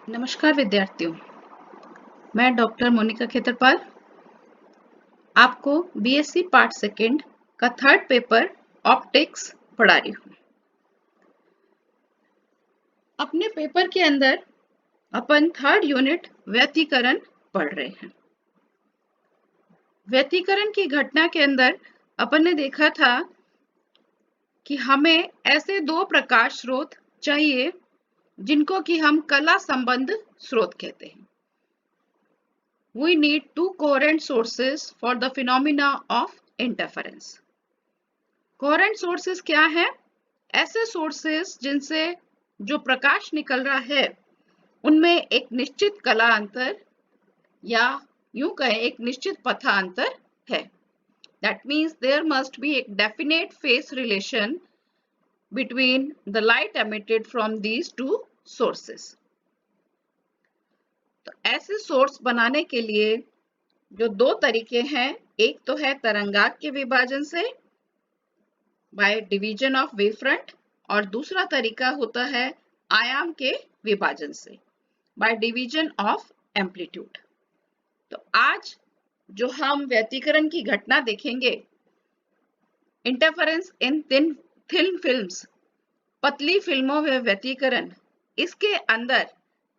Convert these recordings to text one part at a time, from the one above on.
नमस्कार विद्यार्थियों, मैं डॉक्टर मोनिका खेतरपाल आपको बीएससी पार्ट सेकेंड का थर्ड पेपर ऑप्टिक्स पढ़ा रही हूँ। अपने पेपर के अंदर अपन थर्ड यूनिट व्यतिकरण पढ़ रहे हैं। व्यतिकरण की घटना के अंदर अपन ने देखा था कि हमें ऐसे दो प्रकाश स्रोत चाहिए जिनको कि हम कला संबंध स्रोत कहते हैं। We need two coherent sources for the phenomena of interference. Coherent sources क्या है? ऐसे sources जिनसे जो प्रकाश निकल रहा है उनमें एक निश्चित कला अंतर या यूं कहें एक निश्चित पथांतर है. That means there must be a definite phase relation between the light emitted from these two sources. तो ऐसे सोर्स बनाने के लिए जो दो तरीके हैं, एक तो है तरंगाग के विभाजन से by division of wave front और दूसरा तरीका होता है आयाम के विभाजन से बाय डिवीजन ऑफ एम्पलीट्यूड। तो आज जो हम व्यतिकरण की घटना देखेंगे, इंटरफेरेंस इन थिन फिल्म्स, पतली फिल्मों में व्यतिकरण, इसके अंदर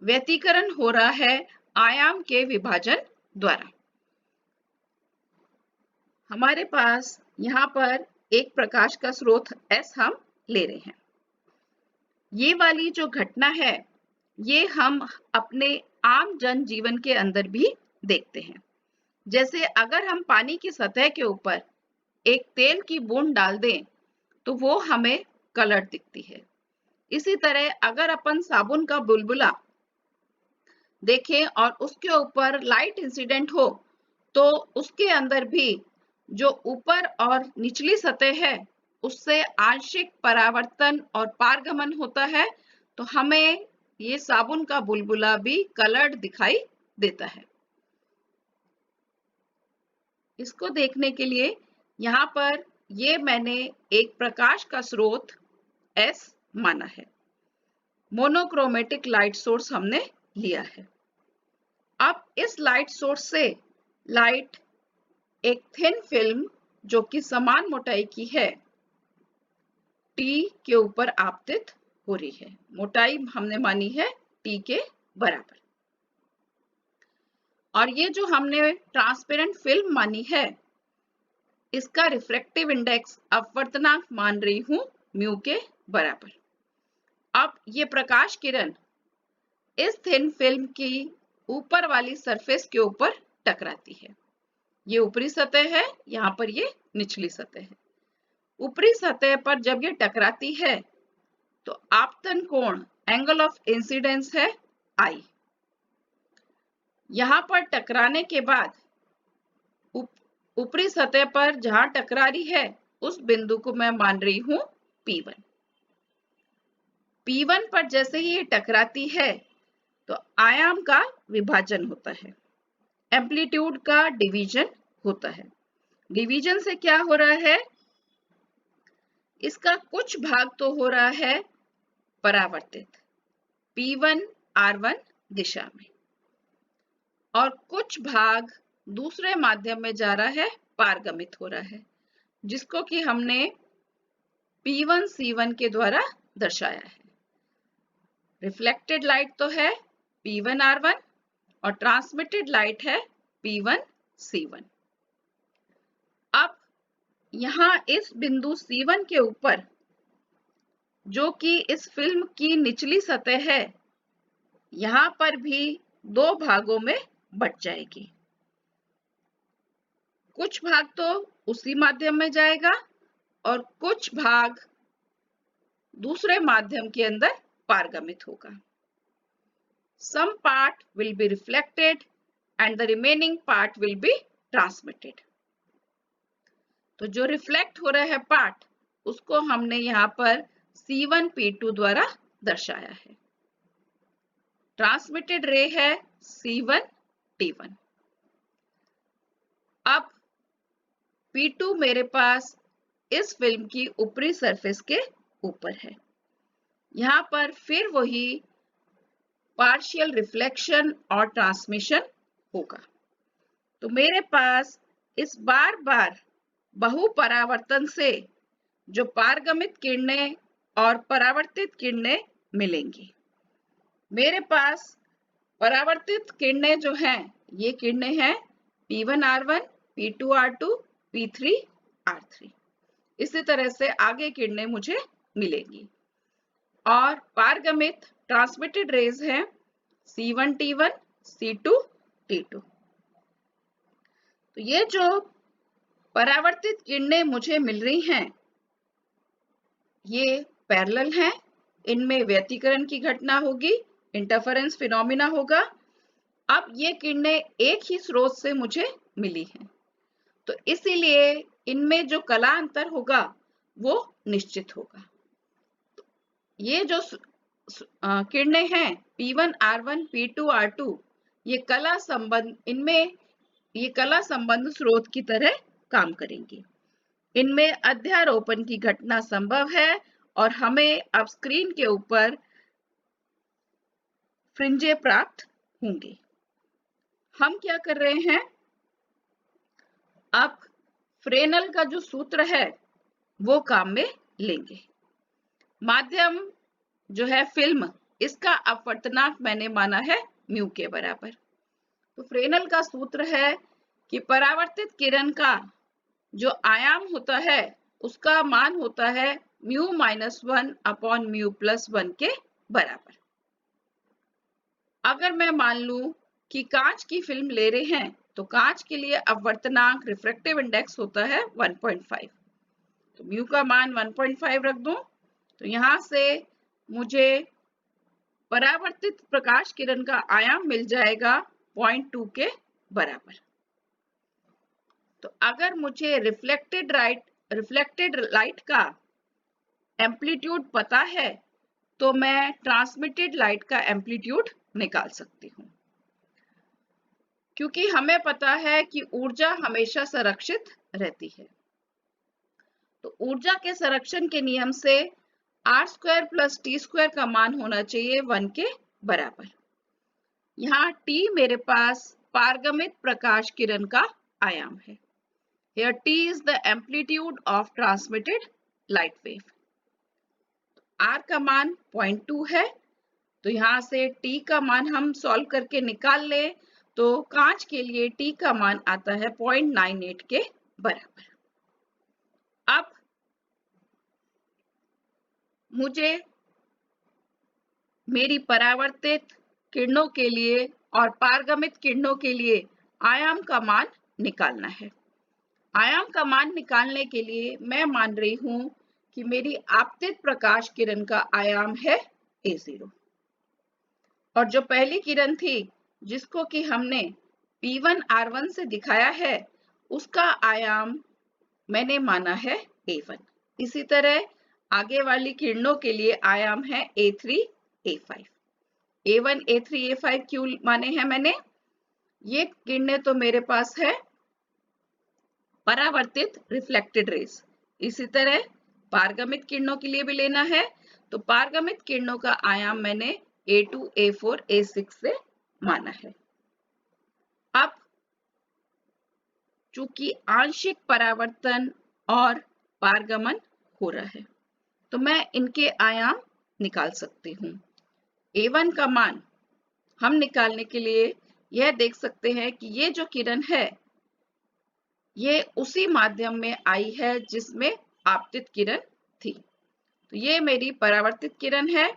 व्यतिकरण हो रहा है आयाम के विभाजन द्वारा। हमारे पास यहाँ पर एक प्रकाश का स्रोत S हम ले रहे हैं। ये वाली जो घटना है ये हम अपने आम जन जीवन के अंदर भी देखते हैं। जैसे अगर हम पानी की सतह के ऊपर एक तेल की बूंद डाल दें तो वो हमें कलर दिखती है। इसी तरह अगर अपन साबुन का बुलबुला देखें और उसके ऊपर लाइट इंसिडेंट हो तो उसके अंदर भी जो ऊपर और निचली सतह है उससे आंशिक परावर्तन और पारगमन होता है, तो हमें ये साबुन का बुलबुला भी कलर्ड दिखाई देता है। इसको देखने के लिए यहाँ पर ये मैंने एक प्रकाश का स्रोत S माना है। मोनोक्रोमेटिक लाइट सोर्स हमने लिया है। अब इस लाइट सोर्स से लाइट एक थिन फिल्म जो कि समान मोटाई की है T के ऊपर आपतित हो रही है। मोटाई हमने मानी है T के बराबर। और ये जो हमने ट्रांसपेरेंट फिल्म मानी है इसका रिफ्रैक्टिव इंडेक्स अपवर्तनांक मान रही हूं म्यू के बराबर। अब ये प्रकाश किरण इस थिन फिल्म की ऊपर वाली सरफेस के ऊपर टकराती है। ये ऊपरी सतह है, यहाँ पर ये निचली सतह है। ऊपरी सतह पर जब ये टकराती है तो आपतन कोण एंगल ऑफ इंसिडेंस है I। यहाँ पर टकराने के बाद ऊपरी सतह पर जहां टकरा रही है उस बिंदु को मैं मान रही हूं P1। P1 पर जैसे ही ये टकराती है तो आयाम का विभाजन होता है, एम्पलीट्यूड का डिवीजन होता है। डिवीजन से क्या हो रहा है, इसका कुछ भाग तो हो रहा है परावर्तित P1 R1 दिशा में और कुछ भाग दूसरे माध्यम में जा रहा है, पारगमित हो रहा है, जिसको कि हमने P1 C1 के द्वारा दर्शाया है। रिफ्लेक्टेड लाइट तो है P1 R1 और ट्रांसमिटेड लाइट है P1 C1। अब यहाँ इस बिंदु C1 के ऊपर जो कि इस फिल्म की निचली सतह है, यहाँ पर भी दो भागों में बट जाएगी। कुछ भाग तो उसी माध्यम में जाएगा और कुछ भाग दूसरे माध्यम के अंदर पारगमित होगा। Some part will be reflected and the remaining part will be transmitted. तो जो रिफ्लेक्ट हो रहा है पार्ट उसको हमने यहाँ पर C1P2 द्वारा दर्शाया है। ट्रांसमिटेड रे है C1T1। अब P2 मेरे पास इस फिल्म की ऊपरी सरफेस के ऊपर है। यहाँ पर फिर वही पार्शियल रिफ्लेक्शन और ट्रांसमिशन होगा। तो मेरे पास इस बार बार बहुपरावर्तन से जो पारगमित किरणें और परावर्तित किरणें मिलेंगी। मेरे पास परावर्तित किरणें जो हैं, ये किरणें हैं P1R1, P2R2, P3R3। इसी तरह से आगे किरणें मुझे मिलेंगी। और पारगमित ट्रांसमिटेड रेज हैं C1T1, C2T2। तो ये जो परावर्तित किरणें मुझे मिल रही हैं, ये पैरेलल हैं, इनमें व्यतिकरण की घटना होगी, इंटरफेरेंस फिनोमिना होगा। अब ये किरणें एक ही स्रोत से मुझे मिली हैं, तो इसीलिए इनमें जो कला अंतर होगा वो निश्चित होगा। ये जो किरणें हैं P1R1, P2R2, ये कला संबंध, इनमें ये कला संबंध स्रोत की तरह काम करेंगी। इनमें अध्यारोपण की घटना संभव है और हमें अब स्क्रीन के ऊपर फ्रिंजें प्राप्त होंगी। हम क्या कर रहे हैं, अब फ्रेनल का जो सूत्र है वो काम में लेंगे। माध्यम जो है फिल्म, इसका अपवर्तनांक मैंने माना है म्यू के बराबर। तो फ्रेनल का सूत्र है कि परावर्तित किरण का जो आयाम होता है उसका मान होता है μ-1/μ+1 के बराबर। अगर मैं मान लूं कि कांच की फिल्म ले रहे हैं तो कांच के लिए अपवर्तनांक रिफ्रैक्टिव इंडेक्स होता है 1.5। तो म्यू का मान 1.5 रख दूं, तो यहां से मुझे परावर्तित प्रकाश किरण का आयाम मिल जाएगा 0.2 के बराबर। तो अगर मुझे रिफ्लेक्टेड लाइट का एम्पलीट्यूड पता है तो मैं ट्रांसमिटेड लाइट का एम्पलीट्यूड निकाल सकती हूँ, क्योंकि हमें पता है कि ऊर्जा हमेशा संरक्षित रहती है। तो ऊर्जा के संरक्षण के नियम से R² + T² का मान होना चाहिए 1 के बराबर। यहाँ T मेरे पास पारगमित प्रकाश किरण का आयाम है। Here T is the amplitude of transmitted light wave. R का मान 0.2 है, तो यहाँ से T का मान हम सॉल्व करके निकाल ले तो कांच के लिए T का मान आता है 0.98 के बराबर। अब मुझे मेरी परावर्तित किरणों के लिए और पारगमित किरणों के लिए आयाम का मान निकालना है। आयाम का मान निकालने के लिए मैं मान रही हूं कि मेरी आपतित प्रकाश किरण का आयाम है A0, और जो पहली किरण थी जिसको कि हमने P1R1 से दिखाया है उसका आयाम मैंने माना है A1। इसी तरह आगे वाली किरणों के लिए आयाम है A3, A5। A1, A3, A5 क्यों माने हैं मैंने? ये किरणें तो मेरे पास है परावर्तित रिफ्लेक्टेड रेज। इसी तरह पारगमित किरणों के लिए भी लेना है, तो पारगमित किरणों का आयाम मैंने A2, A4, A6 से माना है। अब चूंकि आंशिक परावर्तन और पारगमन हो रहा है तो मैं इनके आयाम निकाल सकती हूँ। A1 का मान हम निकालने के लिए यह देख सकते हैं कि ये जो किरण है ये उसी माध्यम में आई है जिसमें आपतित किरण थी। तो ये मेरी परावर्तित किरण है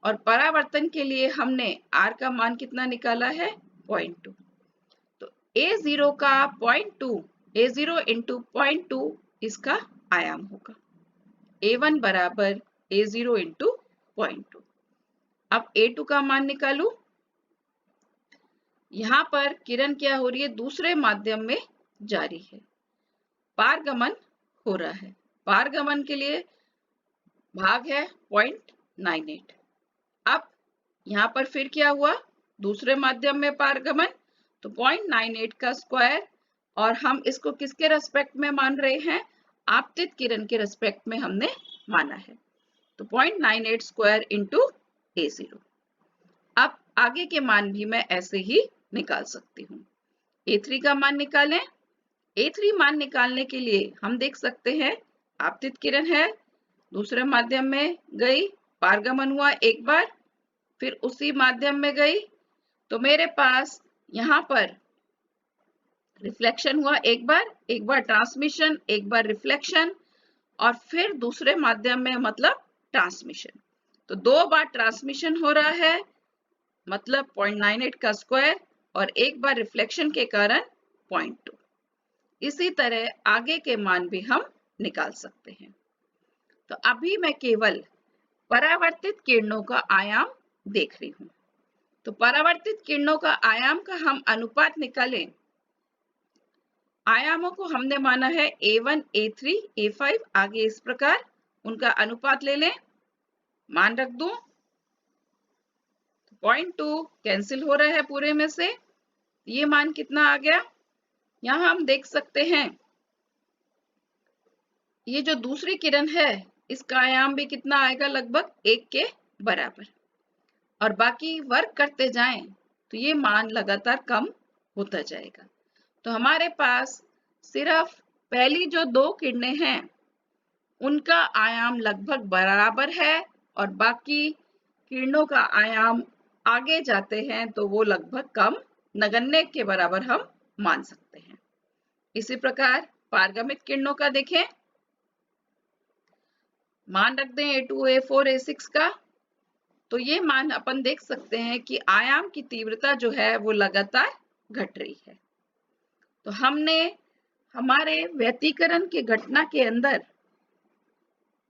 और परावर्तन के लिए हमने R का मान कितना निकाला है 0.2। तो A0 का 0.2, A0 into 0.2 इसका आयाम होगा। A1 बराबर A0 into 0.2। अब A2 का मान निकालू। यहाँ पर किरण क्या हो रही है, दूसरे माध्यम में जा रही है, पारगमन हो रहा है। पारगमन के लिए भाग है 0.98। अब यहाँ पर फिर क्या हुआ, दूसरे माध्यम में पारगमन, तो 0.98 का स्क्वायर, और हम इसको किसके रेस्पेक्ट में मान रहे हैं, आपतित किरण के रेस्पेक्ट में हमने माना है। तो 0.98 स्क्वायर इंटू A0। अब आगे के मान भी मैं ऐसे ही निकाल सकती हूँ। A3 का मान निकालें। A3 मान निकालने के लिए हम देख सकते हैं आपतित किरण है, दूसरे माध्यम में गई, पारगमन हुआ एक बार, फिर उसी माध्यम में गई, तो मेरे पास यहाँ पर रिफ्लेक्शन हुआ एक बार ट्रांसमिशन, एक बार रिफ्लेक्शन और फिर दूसरे माध्यम में मतलब ट्रांसमिशन। तो 2 बार ट्रांसमिशन हो रहा है मतलब 0.98 का स्क्वायर और एक बार रिफ्लेक्शन के कारण 0.2। इसी तरह आगे के मान भी हम निकाल सकते हैं। तो अभी मैं केवल परावर्तित किरणों का आयाम देख रही हूं। तो परावर्तित किरणों का आयाम का हम अनुपात निकालें। आयामों को हमने माना है A1, A3, A5, आगे इस प्रकार उनका अनुपात ले लें, मान रख दूं। 0.2 कैंसिल हो रहा है पूरे में से, ये मान कितना आ गया? यहां हम देख सकते हैं ये जो दूसरी किरण है इसका आयाम भी कितना आएगा, लगभग 1 के बराबर, और बाकी वर्क करते जाएं तो ये मान लगातार कम होता जाएगा। तो हमारे पास सिर्फ पहली जो 2 किरणें हैं उनका आयाम लगभग बराबर है और बाकी किरणों का आयाम आगे जाते हैं तो वो लगभग कम, नगण्य के बराबर हम मान सकते हैं। इसी प्रकार पारगमित किरणों का देखें, मान रख दें A2, A4, A6 का, तो ये मान अपन देख सकते हैं कि आयाम की तीव्रता जो है वो लगातार घट रही है। तो हमने हमारे व्यतिकरण के घटना के अंदर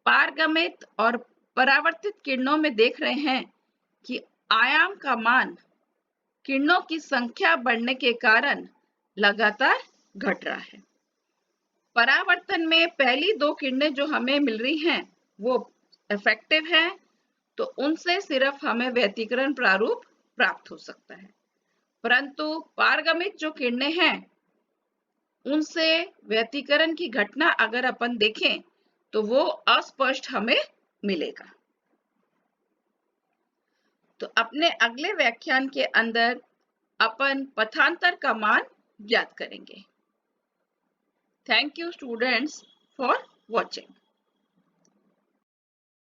पारगमित और परावर्तित किरणों में देख रहे हैं कि आयाम का मान किरणों की संख्या बढ़ने के कारण लगातार घट रहा है। परावर्तन में पहली 2 किरणें जो हमें मिल रही हैं वो इफेक्टिव है, तो उनसे सिर्फ हमें व्यतिकरण प्रारूप प्राप्त हो सकता है, परंतु पारगमित जो किरणें हैं उनसे व्यतिकरण की घटना अगर अपन देखें तो वो अस्पष्ट हमें मिलेगा। तो अपने अगले व्याख्यान के अंदर अपन पथांतर का मान ज्ञात करेंगे। Thank you students for watching.